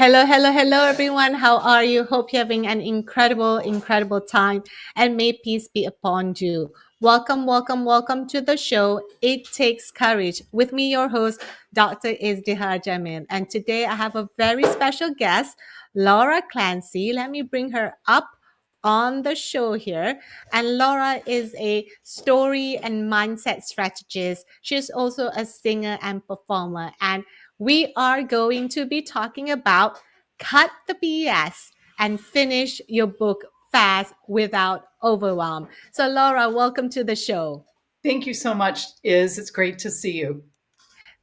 Hello, hello, hello, everyone. How are you? Hope you're having an incredible, incredible time, and may peace be upon you. Welcome, welcome, welcome to the show. It Takes Courage. With me, your host, Dr. Izdihar Jamil. And today I have a very special guest, Laura Clancy. Let me bring her up on the show here. And Laura is a story and mindset strategist. She's also a singer and performer. And we are going to be talking about cut the BS and finish your book fast without overwhelm. So, Laura, welcome to the show. Thank you so much, Iz. It's great to see you.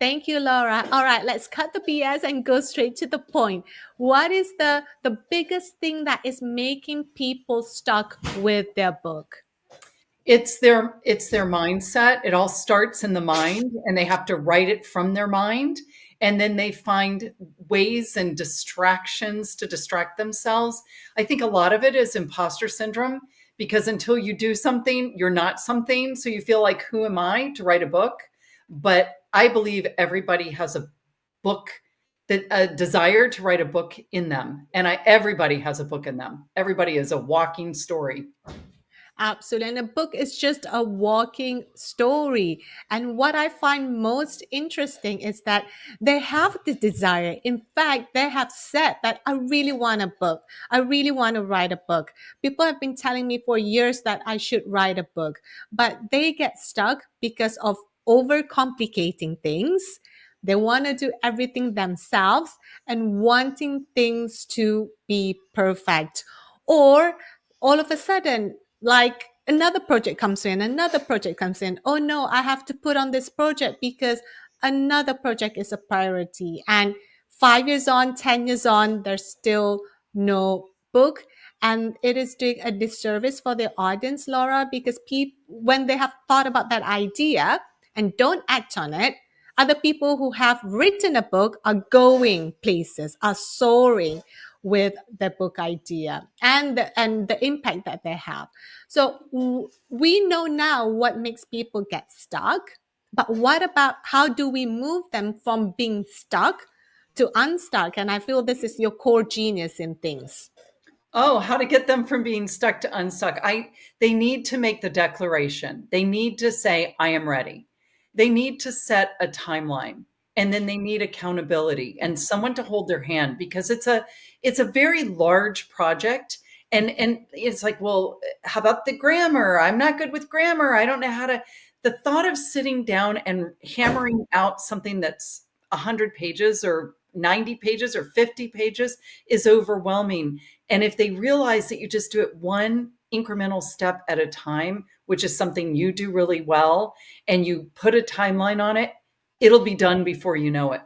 Thank you, Laura. All right, let's cut the BS and go straight to the point. What is the biggest thing that is making people stuck with their book? It's their mindset. It all starts in the mind, and they have to write it from their mind. And then they find ways and distractions to distract themselves. I think a lot of it is imposter syndrome, because until you do something, you're not something. So you feel like, who am I to write a book? But I believe everybody has a book, that a desire to write a book in them. And everybody has a book in them. Everybody is a walking story. Absolutely. And a book is just a walking story. And what I find most interesting is that they have the desire. In fact, they have said that I really want a book. I really want to write a book. People have been telling me for years that I should write a book, but they get stuck because of overcomplicating things. They want to do everything themselves and wanting things to be perfect. Or all of a sudden, like another project comes in, another project comes in. Oh no, I have to put on this project because another project is a priority. And 5 years on, 10 years on, there's still no book. And it is doing a disservice for the audience, Laura, because people, when they have thought about that idea and don't act on it, other people who have written a book are going places, are soaring with the book idea and the impact that they have. So we know now what makes people get stuck, but what about how do we move them from being stuck to unstuck? And I feel this is your core genius in things. Oh, how to get them from being stuck to unstuck. They need to make the declaration. They need to say, I am ready. They need to set a timeline, and then they need accountability and someone to hold their hand, because it's a very large project. And it's like, well, how about the grammar? I'm not good with grammar. I don't know how to. The thought of sitting down and hammering out something that's 100 pages or 90 pages or 50 pages is overwhelming. And if they realize that you just do it one incremental step at a time, which is something you do really well, and you put a timeline on it, it'll be done before you know it.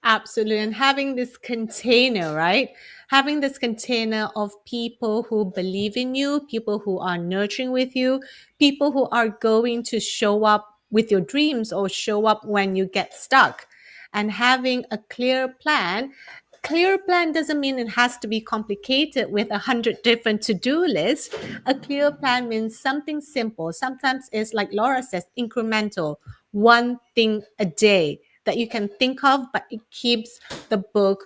Absolutely. And having this container, right? Having this container of people who believe in you, people who are nurturing with you, people who are going to show up with your dreams or show up when you get stuck. And having a clear plan. Clear plan doesn't mean it has to be complicated with 100 different to-do lists. A clear plan means something simple. Sometimes it's like Laura says, incremental, one thing a day that you can think of, but it keeps the book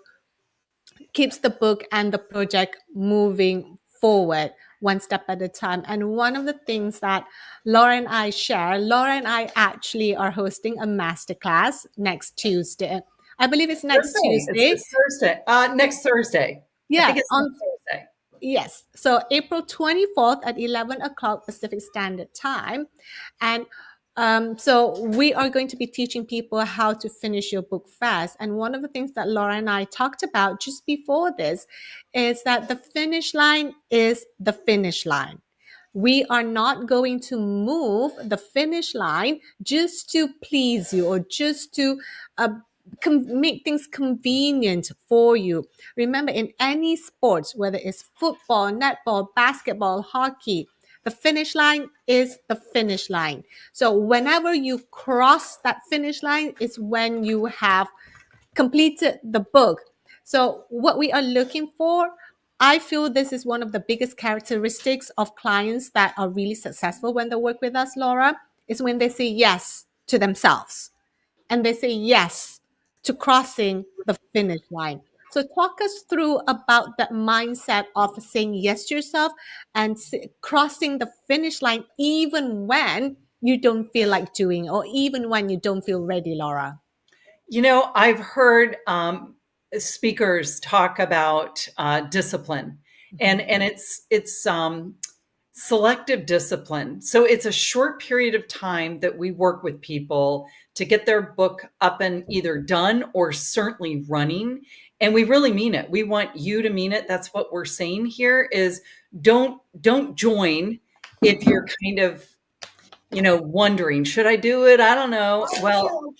and the project moving forward one step at a time. And one of the things that Laura and I share, Laura and I actually are hosting a masterclass next Tuesday. I believe it's next Thursday. Tuesday. It's Thursday. Next Thursday. I Yeah, think it's next Thursday. Yes. So April 24th at 11 o'clock Pacific Standard Time. And so we are going to be teaching people how to finish your book fast. And one of the things that Laura and I talked about just before this is that the finish line is the finish line. We are not going to move the finish line just to please you or just to uh, make things convenient for you. Remember, in any sports, whether it's football, netball, basketball, hockey, the finish line is the finish line. So whenever you cross that finish line is when you have completed the book. So what we are looking for, I feel this is one of the biggest characteristics of clients that are really successful when they work with us, Laura, is when they say yes to themselves and they say yes to crossing the finish line. So talk us through about that mindset of saying yes to yourself and crossing the finish line even when you don't feel like doing or even when you don't feel ready, Laura. I've heard speakers talk about discipline, and it's selective discipline. So it's a short period of time that we work with people to get their book up and either done or certainly running. And we really mean it. We want you to mean it. That's what we're saying here is don't join if you're kind of, wondering, should I do it? I don't know. Well,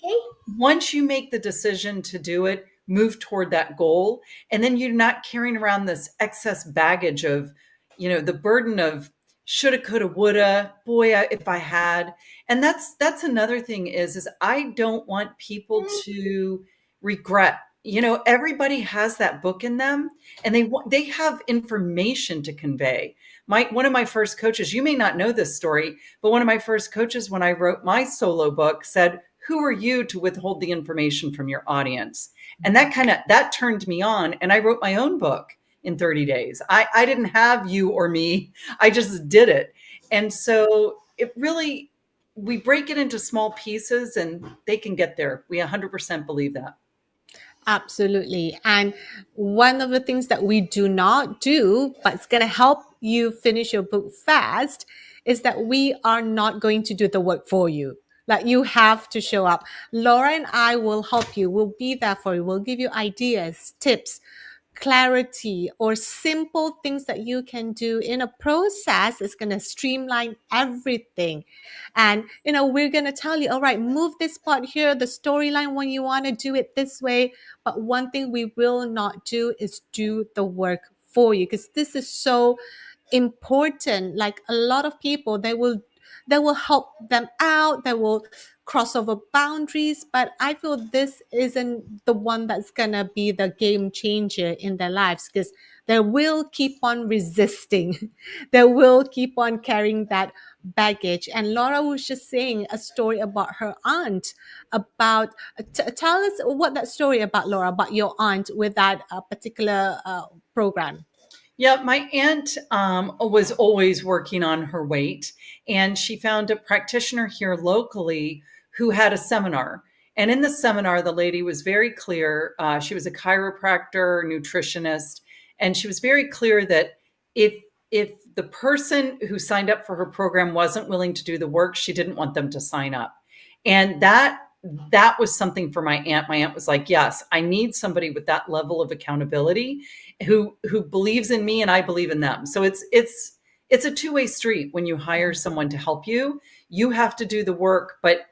once you make the decision to do it, move toward that goal. And then you're not carrying around this excess baggage of, the burden of shoulda, coulda, woulda, boy, if I had. And that's another thing is I don't want people to regret. Everybody has that book in them and they have information to convey. One of my first coaches, you may not know this story, but one of my first coaches when I wrote my solo book said, who are you to withhold the information from your audience? And that turned me on. And I wrote my own book in 30 days. I didn't have you or me. I just did it. And so we break it into small pieces and they can get there. We 100% believe that. Absolutely. And one of the things that we do not do, but it's going to help you finish your book fast, is that we are not going to do the work for you. Like you have to show up. Laura and I will help you. We'll be there for you. We'll give you ideas, tips, clarity, or simple things that you can do in a process. It's going to streamline everything. And, we're going to tell you, all right, move this part here, the storyline when you want to do it this way. But one thing we will not do is do the work for you because this is so important. Like a lot of people, they will help them out, they will cross over boundaries, but I feel this isn't the one that's gonna be the game changer in their lives because they will keep on resisting. They will keep on carrying that baggage. And Laura was just saying a story about her aunt, about tell us what that story about, Laura, about your aunt with that particular program. Yeah, my aunt was always working on her weight, and she found a practitioner here locally who had a seminar. And in the seminar, the lady was very clear. She was a chiropractor, nutritionist, and she was very clear that if if the person who signed up for her program wasn't willing to do the work, she didn't want them to sign up. And that was something for my aunt. My aunt was like, yes, I need somebody with that level of accountability who believes in me and I believe in them. So it's a two-way street. When you hire someone to help you, you have to do the work, but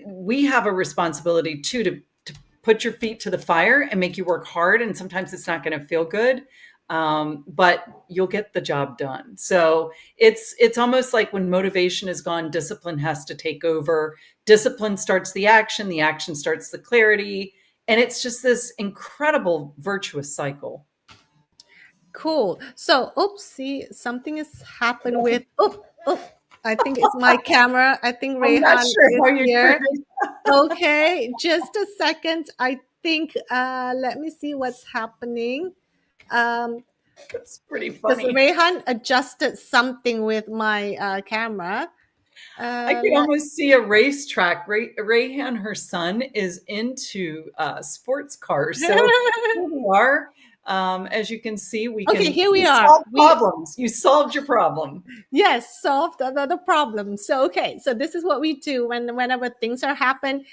we have a responsibility too to put your feet to the fire and make you work hard. And sometimes it's not going to feel good, but you'll get the job done. So it's almost like when motivation is gone, discipline has to take over. Discipline starts the action starts the clarity, and it's just this incredible virtuous cycle. Cool. So, oopsie, something has happened with, I think it's my camera. I think I'm not Rehan sure is how you're here. doing. Okay, just a second. I think, let me see what's happening. Um, That's pretty because funny. Rehan adjusted something with my camera. I can Let almost see a racetrack. Rayhan, her son, is into sports cars. So here we are. As you can see, Okay, here we we are. solve problems. You solved your problem. Yes, solve the problem. So okay, so this is what we do whenever things are happen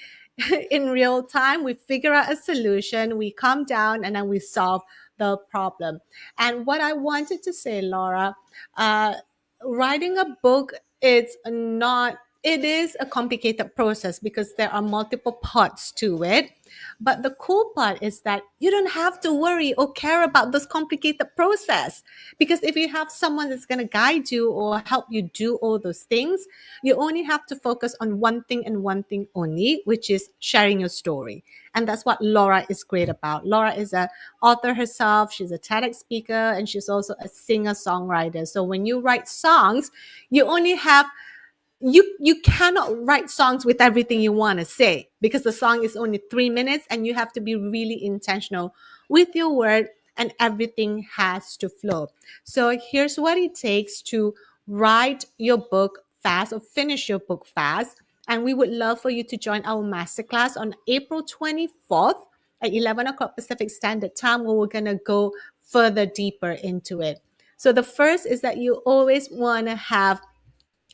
in real time. We figure out a solution, we come down, and then we solve the problem. And what I wanted to say, Laura, uh, writing a book, it's not, it is a complicated process because there are multiple parts to it. But the cool part is that you don't have to worry or care about this complicated process, because if you have someone that's going to guide you or help you do all those things, you only have to focus on one thing and one thing only, which is sharing your story. And that's what Laura is great about. Laura is an author herself, she's a TEDx speaker, and she's also a singer songwriter. So when you write songs, you only have, you cannot write songs with everything you want to say, because the song is only 3 minutes and you have to be really intentional with your word, and everything has to flow. So here's what it takes to write your book fast or finish your book fast. And we would love for you to join our masterclass on April 24th at 11 o'clock Pacific Standard Time, where we're going to go further deeper into it. So the first is that you always want to have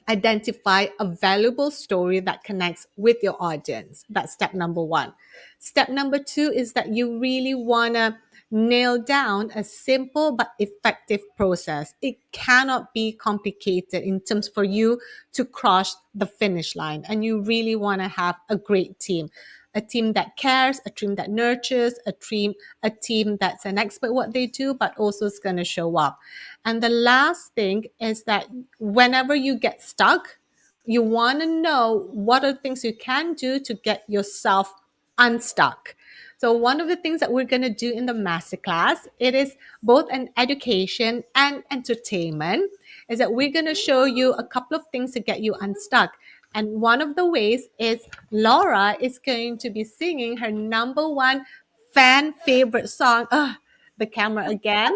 identify a valuable story that connects with your audience. That's step number one. Step number two is that you really want to nail down a simple but effective process. It cannot be complicated in terms for you to cross the finish line. And you really want to have a great team. A team that cares, a team that nurtures, a team that's an expert what they do, but also is going to show up. And the last thing is that whenever you get stuck, you want to know what are the things you can do to get yourself unstuck. So one of the things that we're going to do in the masterclass, it is both an education and entertainment, is that we're going to show you a couple of things to get you unstuck. And one of the ways is Laura is going to be singing her number one fan favorite song. The camera again.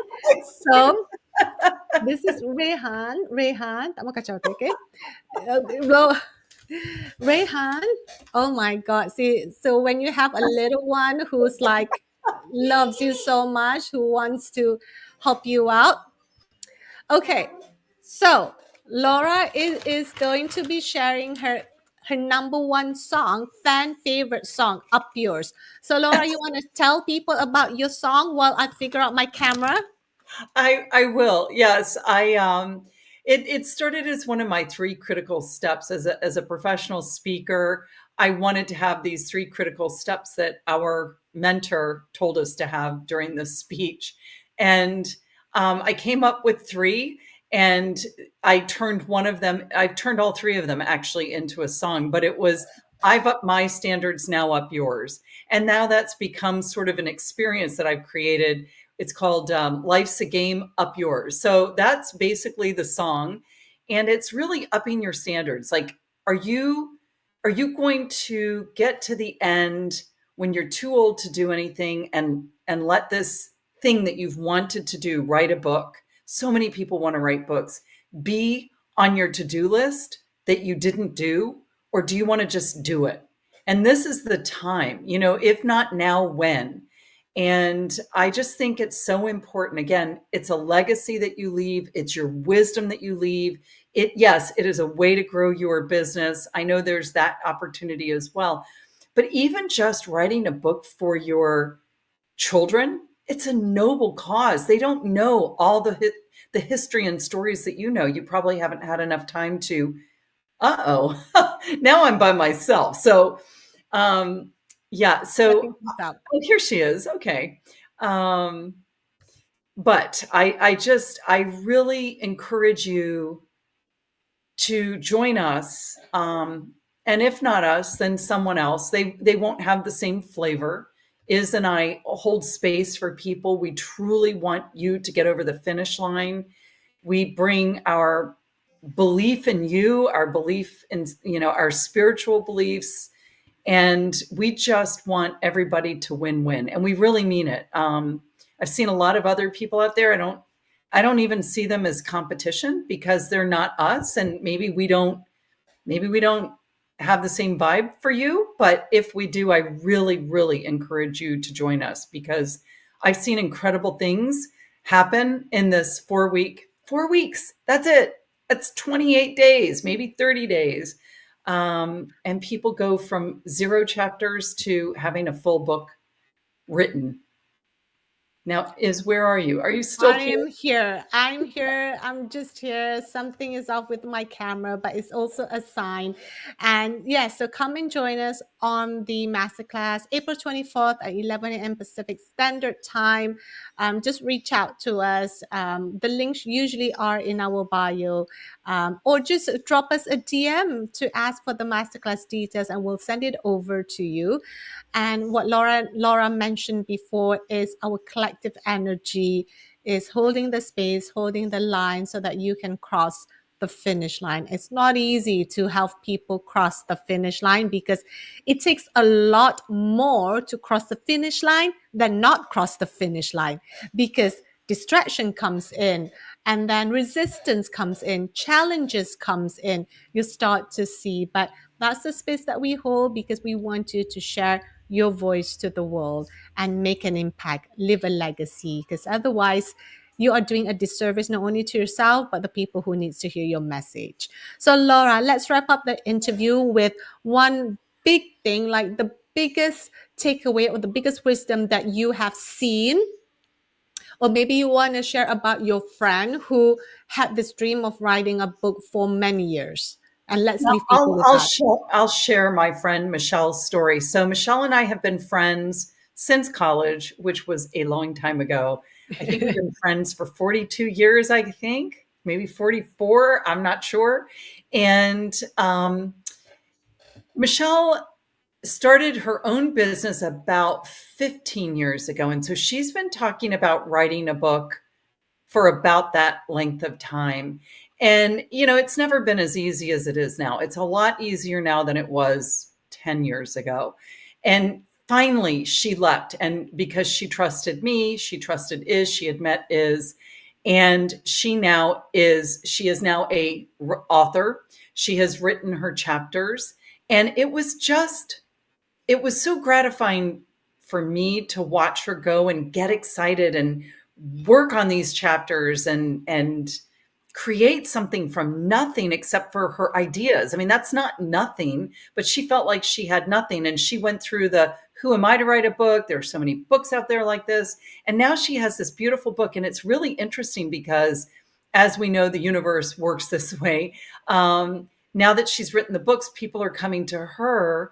So this is Rehan. Rehan, tak mau kacau, okay? Rehan, oh my God. See, so when you have a little one who's like loves you so much, who wants to help you out. Okay, so Laura is going to be sharing her number one song, fan favorite song, Up Yours. So Laura, you want to tell people about your song while I figure out my camera? I will. Yes, it started as one of my three critical steps as a professional speaker. I wanted to have these three critical steps that our mentor told us to have during the speech, and I came up with three, and I've turned all three of them actually into a song, but it was I've upped my standards, now up yours. And now that's become sort of an experience that I've created. It's called Life's a Game, Up Yours. So that's basically the song. And it's really upping your standards. Like, are you going to get to the end when you're too old to do anything and let this thing that you've wanted to do, write a book? So many people want to write books, be on your to-do list that you didn't do, or do you want to just do it? And this is the time, if not now, when? And I just think it's so important. Again, it's a legacy that you leave. It's your wisdom that you leave. Yes, it is a way to grow your business. I know there's that opportunity as well. But even just writing a book for your children, it's a noble cause. They don't know all the history and stories that you know. You probably haven't had enough time to, uh-oh, now I'm by myself. So, yeah. So, Setting things up. oh, here she is. Okay. Um, but I really encourage you to join us. And if not us, then someone else. They won't have the same flavor. Iz and I hold space for people. We truly want you to get over the finish line. We bring our belief in you, our belief in, our spiritual beliefs, and we just want everybody to win-win, and we really mean it. I've seen a lot of other people out there. I don't even see them as competition, because they're not us, and maybe we don't have the same vibe for you. But if we do, I really, really encourage you to join us, because I've seen incredible things happen in this 4 weeks. That's it. That's 28 days, maybe 30 days. And people go from 0 chapters to having a full book written. Now, where are you? Are you still I here? am here. I'm here. I'm just here. Something is off with my camera, but it's also a sign. And yeah, so come and join us on the masterclass April 24th at 11 a.m. Pacific Standard Time. Just reach out to us. The links usually are in our bio, or just drop us a DM to ask for the masterclass details, and we'll send it over to you. And what Laura mentioned before is our collective energy is holding the space, holding the line so that you can cross the finish line. It's not easy to help people cross the finish line because it takes a lot more to cross the finish line than not cross the finish line, because distraction comes in, and then resistance comes in, challenges comes in. You start to see, but that's the space that we hold because we want you to share your voice to the world and make an impact, leave a legacy, because otherwise you are doing a disservice not only to yourself but the people who needs to hear your message. So Laura, let's wrap up the interview with one big thing, like the biggest takeaway or the biggest wisdom that you have seen, or maybe you want to share about your friend who had this dream of writing a book for many years, and let's Now, leave people with that. I'll share my friend Michelle's story. So Michelle and I have been friends since college, which was a long time ago. I think we've been friends for 42 years, I think, maybe 44. I'm not sure. And Michelle started her own business about 15 years ago. And so she's been talking about writing a book for about that length of time. And, it's never been as easy as it is now. It's a lot easier now than it was 10 years ago. And finally, she leapt. And because she trusted me, she trusted she had met and she is now a author. She has written her chapters. And it was so gratifying for me to watch her go and get excited and work on these chapters and create something from nothing except for her ideas. I mean, that's not nothing, but she felt like she had nothing. And she went through who am I to write a book? There are so many books out there like this. And now she has this beautiful book. And it's really interesting because, as we know, the universe works this way. Now that she's written the books, people are coming to her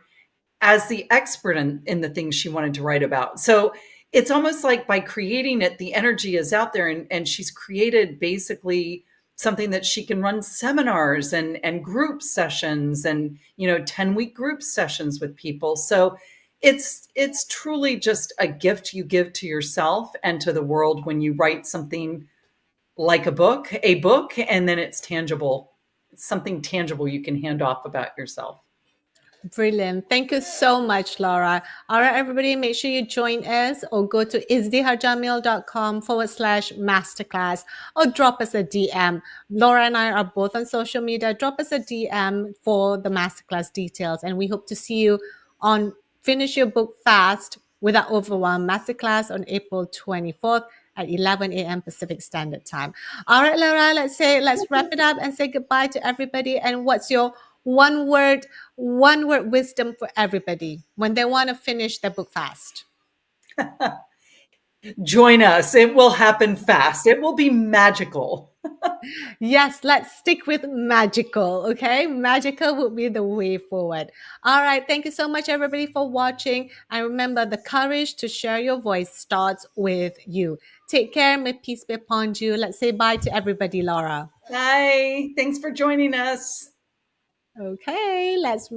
as the expert in the things she wanted to write about. So it's almost like by creating it, the energy is out there, and she's created basically something that she can run seminars and group sessions and 10-week group sessions with people. So it's truly just a gift you give to yourself and to the world when you write something like a book, and then it's tangible. It's something tangible you can hand off about yourself. Brilliant. Thank you so much, Laura. All right, everybody, make sure you join us or go to izdiharjamil.com/masterclass or drop us a DM. Laura and I are both on social media. Drop us a DM for the masterclass details. And we hope to see you on Finish Your Book Fast Without Overwhelm Masterclass on April 24th at 11 a.m. Pacific Standard Time. All right, Laura, let's wrap it up and say goodbye to everybody. And what's your one word wisdom for everybody when they want to finish their book fast? Join us. It will happen fast. It will be magical. Yes, let's stick with magical. Okay, magical would be the way forward. All right, thank you so much, everybody, for watching. And remember, the courage to share your voice starts with you. Take care. May peace be upon you. Let's say bye to everybody, Laura. Bye. Thanks for joining us. Okay, let's